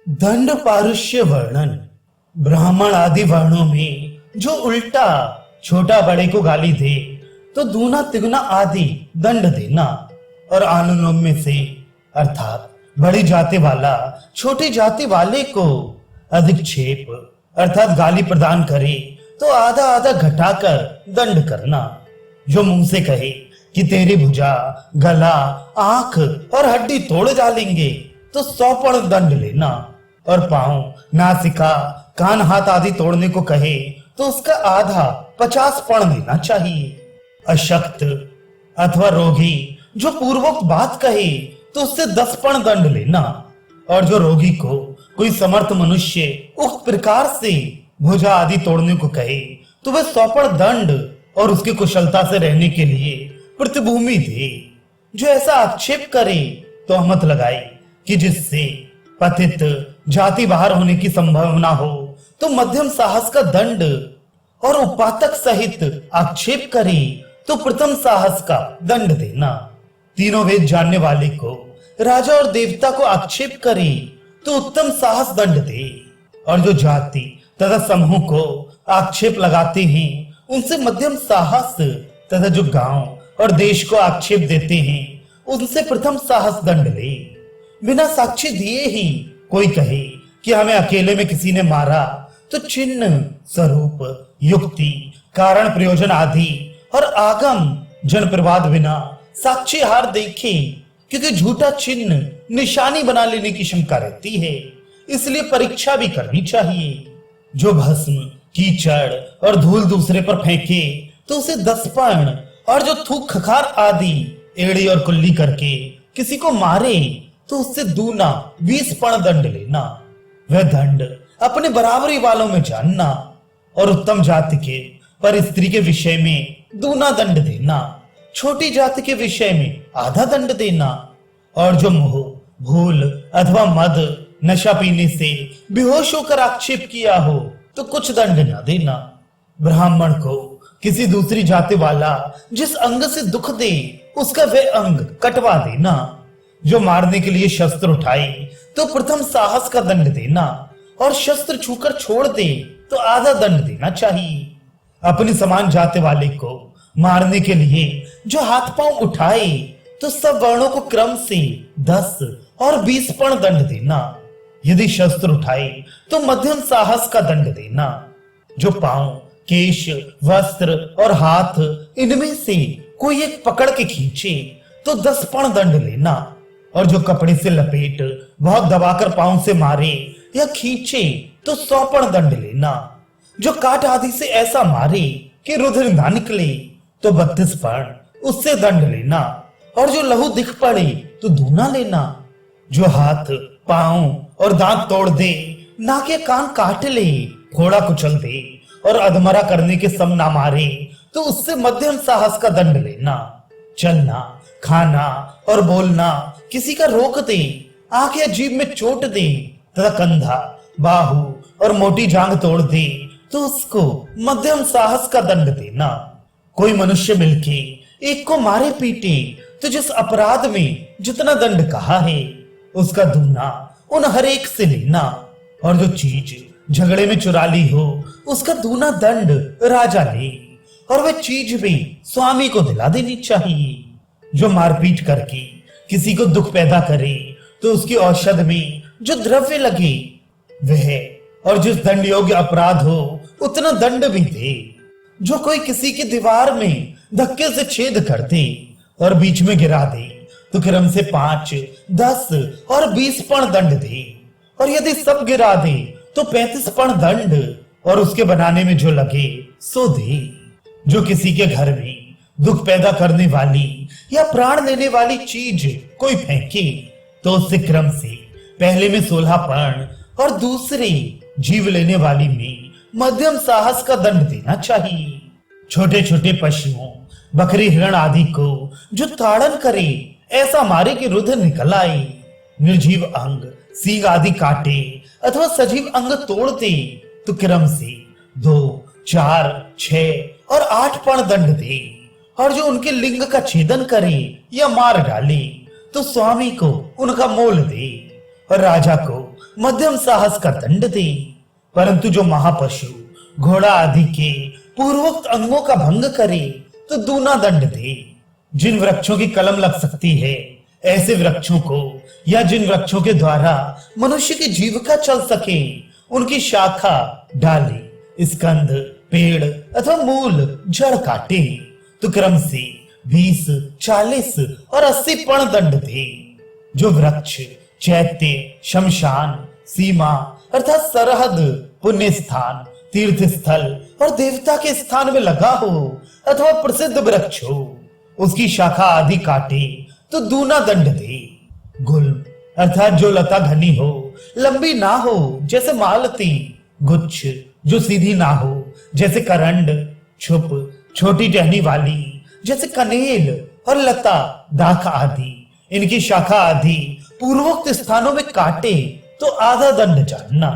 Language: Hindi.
दंड पारुष्य वर्णन। ब्राह्मण आदि वर्णों में जो उल्टा छोटा बड़े को गाली दे तो दूना तिगुना आदि दंड देना, और अनुलोम में से अर्थात बड़ी जाति वाला छोटी जाति वाले को अधिक्षेप अर्थात गाली प्रदान करे तो आधा आधा घटाकर दंड करना। जो मुंह से कहे कि तेरी भुजा, गला, आंख और हड्डी तोड़ डालेंगे तो 100 पर्ण दंड लेना, और पांव, नासिका, कान, हाथ आदि तोड़ने को कहे तो उसका आधा 50 पर्ण देना चाहिए। अशक्त अथवा रोगी जो पूर्वोक्त बात कहे तो उससे 10 पर्ण दंड लेना, और जो रोगी को कोई समर्थ मनुष्य उक्त प्रकार से भुजा आदि तोड़ने को कहे तो वह 100 पर्ण दंड और उसकी कुशलता से रहने के लिए प्रतिभूमि दे। जो ऐसा आक्षेप करे तो मत लगाए कि जिससे पतित जाति बाहर होने की संभावना हो तो मध्यम साहस का दंड, और उपातक सहित आक्षेप करे तो प्रथम साहस का दंड देना। तीनों वेद जानने वाले को, राजा और देवता को आक्षेप करे तो उत्तम साहस दंड दे, और जो जाति तथा समूह को आक्षेप लगाते हैं उनसे मध्यम साहस, तथा जो गांव और देश को आक्षेप देते हैं उनसे प्रथम साहस दंड ले। बिना साक्षी दिए ही कोई कहे कि हमें अकेले में किसी ने मारा तो चिन्ह, स्वरूप, युक्ति, कारण, प्रयोजन आदि और आगम जन प्रवाद बिना साक्षी हार देखे, क्योंकि झूठा चिन्ह निशानी बना लेने की शंका रहती है, इसलिए परीक्षा भी करनी चाहिए। जो भस्म, कीचड़ और धूल दूसरे पर फेंके तो उसे 10 पर्ण, और जो थूक, खखार आदि एड़ी और कुल्ली करके किसी को मारे तो उससे दूना 20 पर्ण दंड लेना। वह दंड अपने बराबरी वालों में जानना, और उत्तम जाति के पर स्त्री के विषय में दूना दंड देना, छोटी जाति के विषय में आधा दंड देना, और जो मोह, भूल अथवा मद, नशा पीने से बेहोश होकर आक्षेप किया हो तो कुछ दंड न देना। ब्राह्मण को किसी दूसरी जाति वाला जिस अंग से दुख दे उसका वह अंग कटवा देना। जो मारने के लिए शस्त्र उठाए तो प्रथम साहस का दंड देना, और शस्त्र छूकर छोड़ दे तो आधा दंड देना चाहिए। अपनी समान जाति वाले को मारने के लिए जो हाथ पांव उठाए तो सब वर्णों को क्रम से 10 और 20 पर्ण दंड देना। यदि शस्त्र उठाए तो मध्यम साहस का दंड देना। जो पांव, केश, वस्त्र और हाथ इनमें से कोई एक पकड़ के खींचे तो 10 पर्ण दंड लेना, और जो कपड़े से लपेट बहुत दबाकर पांव से मारे या खींचे तो 100 पर्ण दंड लेना। जो काट आदि से ऐसा मारे कि रुधिर ना निकले तो 32 पर्ण उससे दंड लेना, और जो लहू दिख पड़े तो दूना लेना। जो हाथ, पांव और दांत तोड़ दे, नाक या कान काट ले, घोड़ा कुचल दे और अधमरा करने के सम ना मारे तो उससे मध्यम साहस का दंड लेना। चलना, खाना और बोलना किसी का रोक दे, आंख या जीभ में चोट दे तथा कंधा, बाहु और मोटी जांग तोड़ दे तो उसको मध्यम साहस का दंड देना। कोई मनुष्य मिलके एक को मारे पीटे तो जिस अपराध में जितना दंड कहा है उसका दूना उन हर एक से लेना, और जो चीज झगड़े में चुरा ली हो उसका दूना दंड राजा ले, और वह चीज भी स्वामी को दिला देनी चाहिए। जो मारपीट करके किसी को दुख पैदा करे तो उसकी औषध में जो द्रव्य लगे वह, और जिस दंड योग्य अपराध हो उतना दंड भी दे। जो कोई किसी की दीवार में धक्के से छेद कर दे और बीच में गिरा दे तो क्रम से 5, 10 और 20 पर्ण दंड दे, और यदि सब गिरा दे तो 35 पर्ण दंड, और उसके बनाने में जो लगे सो दे। जो किसी के घर में दुख पैदा करने वाली या प्राण लेने वाली चीज कोई फेंके तो उससे क्रम से पहले में 16 पर्ण और दूसरे जीव लेने वाली में मध्यम साहस का दंड देना चाहिए। छोटे छोटे पशुओं, बकरी, हिरण आदि को जो ताड़न करे ऐसा मारे कि रुधिर निकल आए। निर्जीव अंग, सींग आदि काटे अथवा सजीव अंग तोड़ दे तो क्रम से 2, 4, 6 और 8 पर्ण दंड दे, और जो उनके लिंग का छेदन करे या मार डाले तो स्वामी को उनका मोल दे। और राजा को मध्यम साहस का दंड दे, परंतु जो महापशु घोड़ा आदि के पूर्वोक्त अंगों का भंग करे तो दूना दंड दे। जिन वृक्षों की कलम लग सकती है ऐसे वृक्षों को, या जिन वृक्षों के द्वारा मनुष्य की जीविका चल सके, उनकी शाखा, डाली, स्कंध, पेड़ अथवा मूल, जड़ काटे तो क्रम से 20, 40 और 80 पण दंड दे। जो वृक्ष चैत्य, शमशान, सीमा अर्थात सरहद, पुण्य स्थान, तीर्थ स्थल और देवता के स्थान में लगा हो अथवा प्रसिद्ध वृक्ष हो, उसकी शाखा आदि काटे तो दूना दंड दे। गुल्म अर्थात जो लता घनी हो, लंबी ना हो जैसे मालती, गुच्छ जो सीधी ना हो जैसे करंड, छुप छोटी टहनी वाली जैसे कनेल और लता, दाख आदि, इनकी शाखा आदि पूर्वोक्त स्थानों में काटे तो आधा दंड जानना।